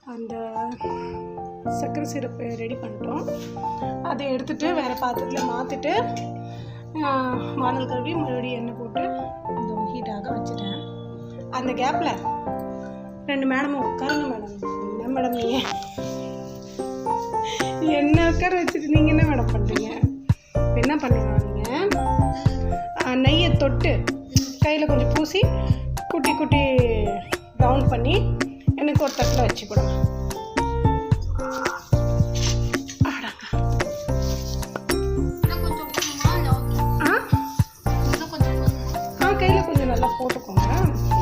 அந்த சர்க்கரை syrup ready பண்ணிட்டோம். அதை எடுத்துகிட்டு வேறு பாத்திரத்தில் மாற்றிட்டு வானல் கழுவி மறுபடியும் எண்ணெய் போட்டு இந்த ஹீட்டாக வச்சுட்டேன். அந்த கேப்பில் 2 மேடமும் உட்காருங்க மேடம். என்ன மேடம் நீங்கள் என்ன உட்கார வச்சுட்டு நீங்கள் என்ன மேடம் பண்ணுறீங்க? என்ன பண்ணணும், நீங்கள் நெய்யை தொட்டு கையில் கொஞ்சம் பூசி குட்டி குட்டி ரவுண்ட் பண்ணி எனக்கு ஒரு தட்டில் வச்சு கொடுங்க. கையில் கொஞ்சம் நல்லா போட்டுக்கோங்க,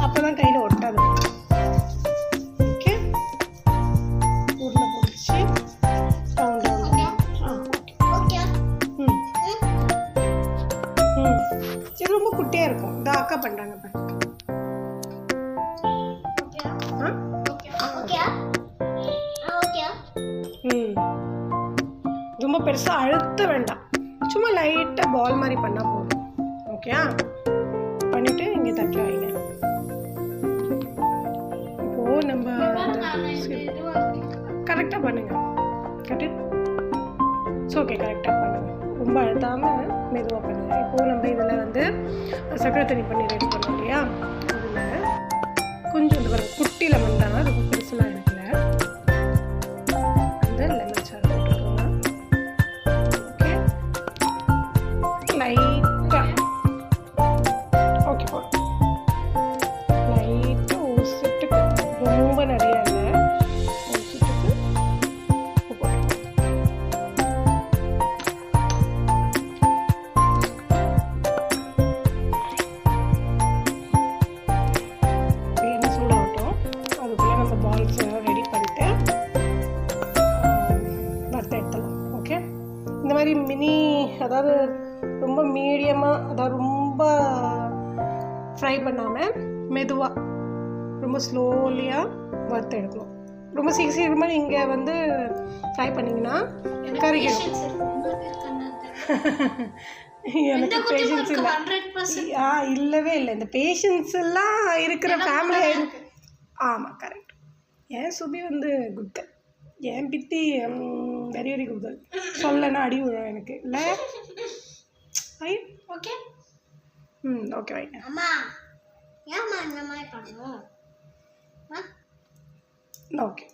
அப்போ தான் கையில் ஒட்டாது. ஓகே, உருளை போட்டுச்சு சரி, ரொம்ப குட்டியாக இருக்கும். இந்த அக்கா பண்ணுறாங்க. ரொம்ப பெருசாக அழுத்த வேண்டாம், சும்மா லைட்டாக பால் மாதிரி பண்ணால் போதும். ஓகே, பண்ணிவிட்டு இங்கே தட்டில் வைங்க. இப்போது நம்ம கரெக்டாக பண்ணுங்கள். ஓகே, கரெக்டாக பண்ணுங்கள், ரொம்ப அழுத்தாமல் மெதுவாக பண்ணுங்கள். இப்போது நம்ம இதில் வந்து சக்கரை தண்ணி பண்ணி ரெடி பண்ணோம் இல்லையா, அதில் கொஞ்சம் இந்த குட்டி லெமன் தான், ரொம்ப பெருசுலாம் இருக்குல்ல, அந்த லெமன் சாறு போட்டுக்கோங்க. ஓகே, லைட்டாக ஓகே போட்டு லைட்டாக ஒரு செட்டுக்கு, ரொம்ப நிறைய இல்லை, ஒரு செட்டுக்கு போட்டு எண்ணெய் சூடாகட்டும். அதுக்குள்ளே நம்ம பால்ஸ் ரெடி பண்ணிட்டு வறுத்து எடுத்துடலாம். ஓகே, இந்த மாதிரி மினி, அதாவது ரொம்ப மீடியமாக, அதாவது ரொம்ப ஃப்ரை பண்ணாமல் மெதுவாக ரொம்ப ஸ்லோலியாக வறுத்து எடுக்கணும். ரொம்ப சீக்கிரமாக நீங்கள் வந்து ஃப்ரை பண்ணிங்கன்னா கறிக்கிடும். எனக்கு பேஷன்ஸ் இல்லை. இல்லவே இல்லை, இந்த பேஷன்ஸ் எல்லாம் இருக்கிற ஃபேமிலி. ஆமாம், கரெக்ட். ஏன் சுபி வந்து குட் கேர்ள், ஏன் பித்தி வெரி வெரி குட் கேர்ள். சொல்லனா அடி விழும் எனக்கு இல்லை. ஓகே, ஓகே வைங்க. ஓகே.